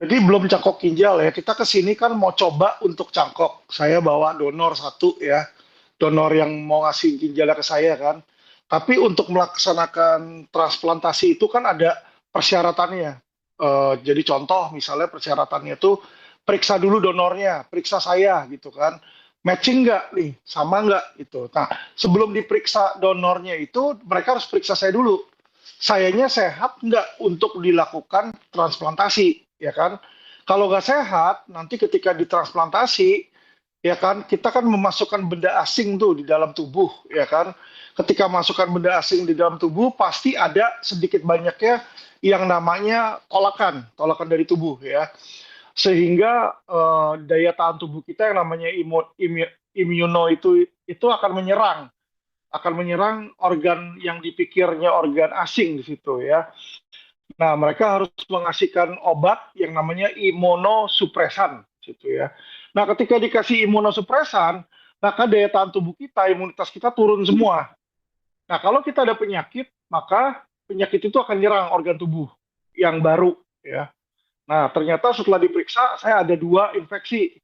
Jadi belum cangkok ginjal ya. Kita ke sini kan mau coba untuk cangkok. Saya bawa donor satu ya. Donor yang mau ngasih ginjalnya ke saya kan. Tapi untuk melaksanakan transplantasi itu kan ada persyaratannya. Jadi contoh misalnya persyaratannya itu periksa dulu donornya, periksa saya gitu kan. Matching nggak nih, sama nggak gitu. Nah, sebelum diperiksa donornya itu mereka harus periksa saya dulu. Sayanya sehat nggak untuk dilakukan transplantasi, ya kan? Kalau nggak sehat, nanti ketika ditransplantasi, ya kan, kita kan memasukkan benda asing tuh di dalam tubuh, ya kan? Ketika masukkan benda asing di dalam tubuh, pasti ada sedikit banyaknya yang namanya tolakan, tolakan dari tubuh, ya. Sehingga daya tahan tubuh kita yang namanya imuno itu akan menyerang organ yang dipikirnya organ asing di situ ya. Nah, mereka harus mengasihkan obat yang namanya imunosupresan gitu ya. Nah, ketika dikasih imunosupresan, maka daya tahan tubuh kita, imunitas kita turun semua. Nah, kalau kita ada penyakit, maka penyakit itu akan menyerang organ tubuh yang baru ya. Nah, ternyata setelah diperiksa saya ada dua infeksi.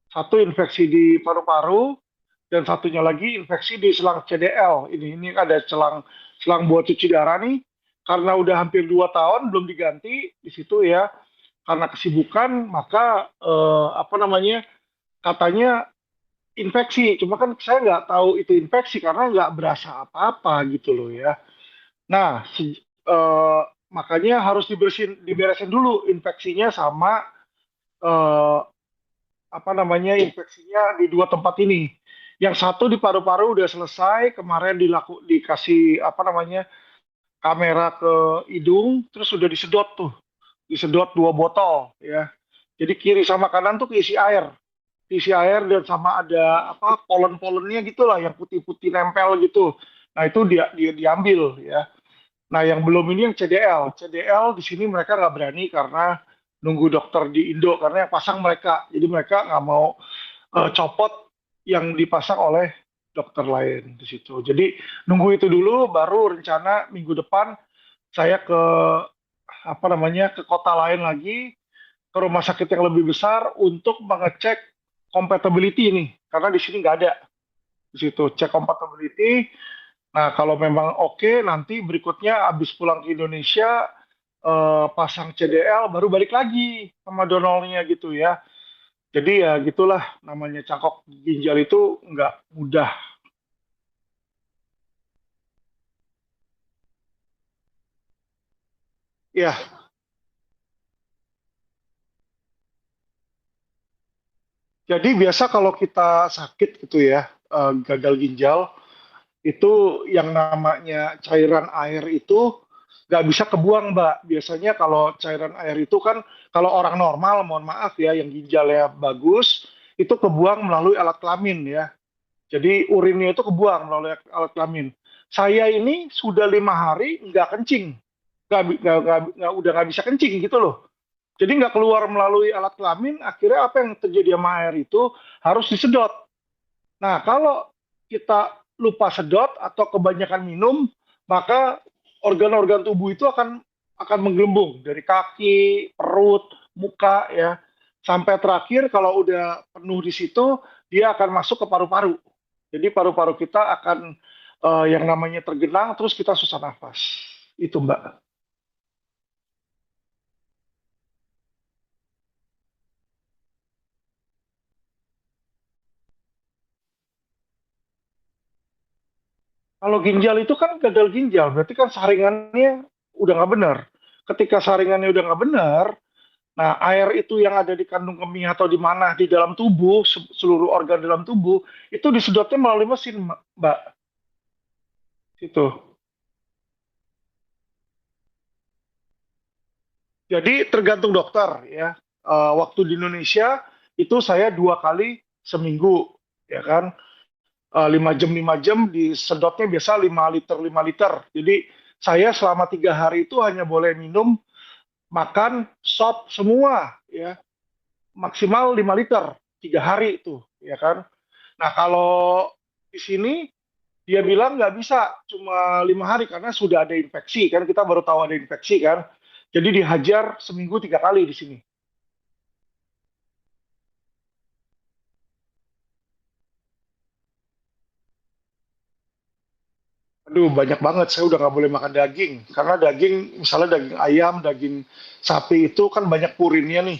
Satu infeksi di paru-paru dan satunya lagi infeksi di selang CDL. Ini ada selang selang buat cuci darah nih. Karena udah hampir 2 tahun belum diganti di situ ya. Karena kesibukan maka apa namanya katanya infeksi. Cuma kan saya nggak tahu itu infeksi karena nggak berasa apa-apa gitu loh ya. Nah, makanya harus diberesin dulu infeksinya sama eh, apa namanya infeksinya di dua tempat ini. Yang satu di paru-paru udah selesai, kemarin dikasih apa namanya kamera ke hidung, terus sudah disedot tuh, disedot 2 botol ya. Jadi kiri sama kanan tuh keisi air dan sama ada apa polen-polennya gitulah yang putih-putih nempel gitu. Nah itu dia diambil ya. Nah, yang belum ini yang CDL. CDL di sini mereka nggak berani karena nunggu dokter di Indo karena yang pasang mereka. Jadi mereka nggak mau copot yang dipasang oleh dokter lain di situ. Jadi nunggu itu dulu, baru rencana minggu depan saya ke apa namanya ke kota lain lagi, ke rumah sakit yang lebih besar untuk mengecek compatibility ini, karena di sini nggak ada di situ cek compatibility. Nah, kalau memang oke, nanti berikutnya habis pulang ke Indonesia, pasang CDL, baru balik lagi sama donornya gitu ya. Jadi ya gitulah namanya cangkok ginjal itu nggak mudah. Ya, jadi biasa kalau kita sakit gitu ya, gagal ginjal, itu yang namanya cairan air itu nggak bisa kebuang, Mbak. Biasanya kalau cairan air itu kan, kalau orang normal, mohon maaf ya, yang ginjalnya bagus, itu kebuang melalui alat kelamin ya. Jadi urinnya itu kebuang melalui alat kelamin. Saya ini sudah 5 hari nggak kencing, udah nggak bisa kencing gitu loh. Jadi nggak keluar melalui alat kelamin, akhirnya apa yang terjadi sama air itu harus disedot. Nah, kalau kita lupa sedot atau kebanyakan minum, maka organ-organ tubuh itu akan menggelembung dari kaki, perut, muka ya. Sampai terakhir kalau udah penuh di situ, dia akan masuk ke paru-paru. Jadi paru-paru kita akan yang namanya tergenang terus kita susah nafas. Itu Mbak. Kalau ginjal itu kan gagal ginjal, berarti kan saringannya udah nggak benar. Ketika saringannya udah nggak benar, nah, air itu yang ada di kandung kemih atau di mana di dalam tubuh, seluruh organ dalam tubuh, itu disedotnya melalui mesin, Mbak. Itu. Jadi tergantung dokter ya. Waktu di Indonesia itu saya 2 kali seminggu, ya kan. 5 jam 5 jam disedotnya biasa 5 liter 5 liter. Jadi saya selama 3 hari itu hanya boleh minum, makan, sop semua, ya maksimal 5 liter 3 hari itu, ya kan. Nah, kalau di sini dia bilang nggak bisa cuma 5 hari karena sudah ada infeksi kan, kita baru tahu ada infeksi kan. Jadi dihajar seminggu 3 kali di sini. Aduh, banyak banget. Saya udah nggak boleh makan daging. Karena daging, misalnya daging ayam, daging sapi itu kan banyak purinnya nih.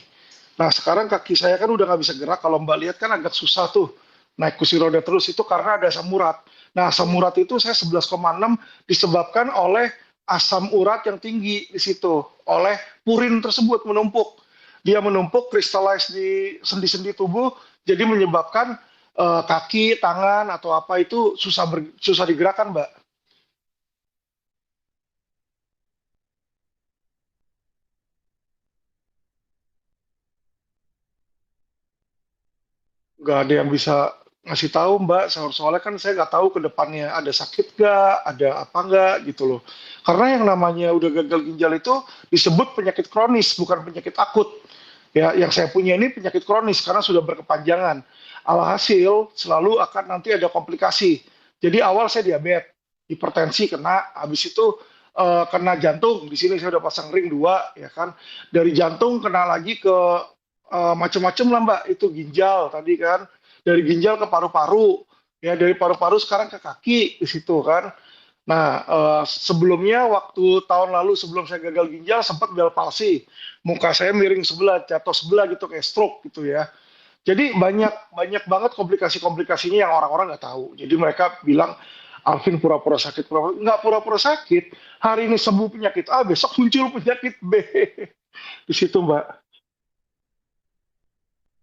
Nah, sekarang kaki saya kan udah nggak bisa gerak. Kalau Mbak lihat kan agak susah tuh. Naik kursi roda terus itu karena ada asam urat. Nah, asam urat itu saya 11,6 disebabkan oleh asam urat yang tinggi di situ. Oleh purin tersebut menumpuk. Dia menumpuk, crystallize di sendi-sendi tubuh, jadi menyebabkan kaki, tangan, atau apa itu susah digerakkan, Mbak. Nggak ada yang bisa ngasih tahu Mbak, soalnya kan saya nggak tahu ke depannya ada sakit nggak, ada apa nggak gitu loh. Karena yang namanya udah gagal ginjal itu disebut penyakit kronis, bukan penyakit akut. Ya, yang saya punya ini penyakit kronis karena sudah berkepanjangan. Alhasil selalu akan nanti ada komplikasi. Jadi awal saya diabetes, hipertensi kena, habis itu kena jantung. Di sini saya udah pasang ring dua, ya kan. Dari jantung kena lagi ke macam-macam lah Mbak. Itu ginjal tadi kan. Dari ginjal ke paru-paru, ya dari paru-paru sekarang ke kaki di situ kan. Nah, sebelumnya waktu tahun lalu sebelum saya gagal ginjal sempat bel palsi. Muka saya miring sebelah, jatuh sebelah gitu kayak stroke gitu ya. Jadi banyak banyak banget komplikasi-komplikasinya yang orang-orang nggak tahu. Jadi mereka bilang Alvin pura-pura sakit, nggak pura-pura sakit. Hari ini sembuh penyakit A, besok muncul penyakit B. Di situ Mbak.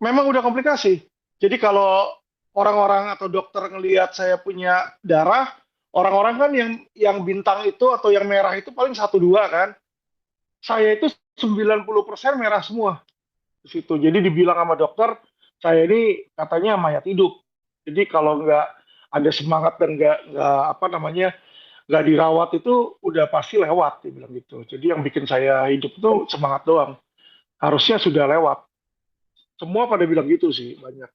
Memang udah komplikasi. Jadi kalau orang-orang atau dokter ngelihat saya punya darah, orang-orang kan yang bintang itu atau yang merah itu paling satu dua kan. Saya itu 90% merah semua di situ. Jadi dibilang sama dokter, saya ini katanya mayat hidup. Jadi kalau nggak ada semangat dan nggak apa namanya nggak dirawat itu udah pasti lewat, dia bilang gitu. Jadi yang bikin saya hidup itu semangat doang. Harusnya sudah lewat. Semua pada bilang gitu sih banyak.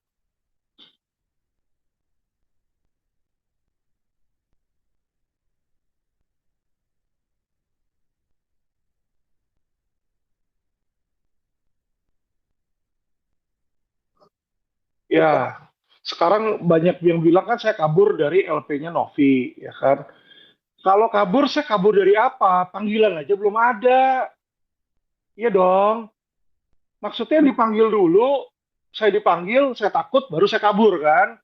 Ya, sekarang banyak yang bilang kan saya kabur dari LP-nya Novi, ya kan. Kalau kabur, saya kabur dari apa? Panggilan aja belum ada. Iya dong. Maksudnya dipanggil dulu, saya dipanggil, saya takut, baru saya kabur kan.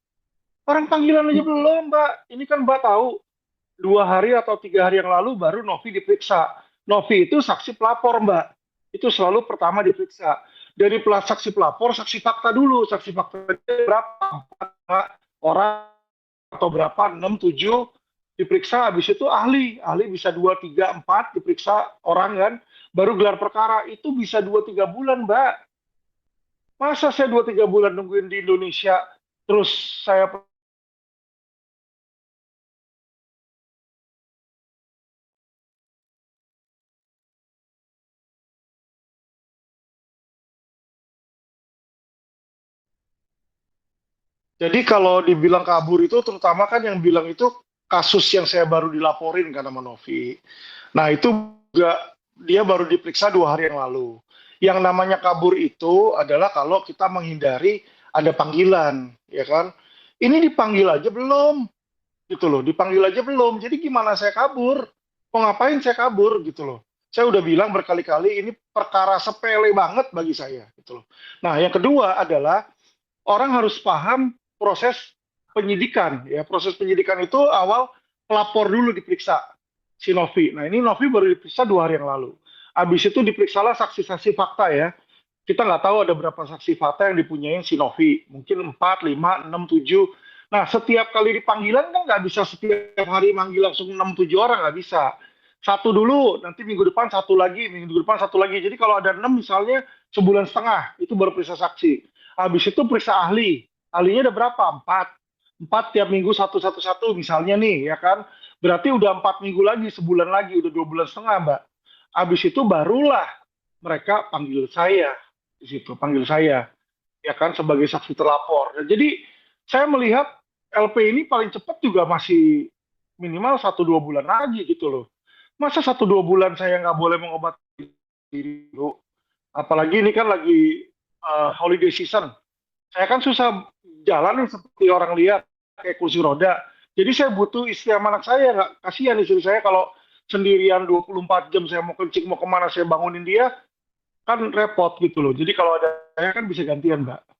Orang panggilan aja belum, Mbak. Ini kan Mbak tahu, 2 hari atau 3 hari yang lalu baru Novi diperiksa. Novi itu saksi pelapor, Mbak. Itu selalu pertama diperiksa. Dari saksi pelapor, saksi fakta dulu. Saksi fakta berapa? Empat orang atau berapa? 6, 7 diperiksa. Habis itu ahli. Ahli bisa 2, 3, 4 diperiksa orang kan. Baru gelar perkara. Itu bisa 2, 3 bulan, Mbak. Masa saya 2, 3 bulan nungguin di Indonesia, terus saya. Jadi kalau dibilang kabur itu terutama kan yang bilang itu kasus yang saya baru dilaporin kan sama Novi. Nah itu juga dia baru diperiksa 2 hari yang lalu. Yang namanya kabur itu adalah kalau kita menghindari ada panggilan, ya kan? Ini dipanggil aja belum, gitu loh. Dipanggil aja belum. Jadi gimana saya kabur? Mau ngapain saya kabur, gitu loh. Saya udah bilang berkali-kali ini perkara sepele banget bagi saya, gitu loh. Nah yang kedua adalah orang harus paham proses penyidikan ya. Proses penyidikan itu awal pelapor dulu diperiksa si Novi. Nah ini Novi baru diperiksa 2 hari yang lalu. Habis itu diperiksalah saksi-saksi fakta ya. Kita nggak tahu ada berapa saksi fakta yang dipunyai si Novi. Mungkin 4, 5, 6, 7. Nah setiap kali dipanggilan kan nggak bisa setiap hari manggil langsung 6, 7 orang, nggak bisa. Satu dulu, nanti minggu depan satu lagi, minggu depan satu lagi. Jadi kalau ada 6 misalnya sebulan setengah, itu baru periksa saksi. Habis itu periksa ahli. Ahlinya ada berapa? Empat. Empat tiap minggu satu satu satu misalnya nih, ya kan? Berarti udah 4 minggu lagi, sebulan lagi, udah 2 bulan setengah, Mbak. Habis itu barulah mereka panggil saya di situ, panggil saya, ya kan, sebagai saksi terlapor. Dan jadi saya melihat LP ini paling cepat juga masih minimal 1-2 bulan lagi gitu loh. Masa 1-2 bulan saya nggak boleh mengobati diri dulu? Apalagi ini kan lagi holiday season. Saya kan susah jalan nih seperti orang lihat kayak kursi roda. Jadi saya butuh istri sama anak saya, nggak kasihan istri saya kalau sendirian 24 jam saya mau kencing mau kemana saya bangunin dia kan repot gitu loh. Jadi kalau ada saya kan bisa gantian Mbak.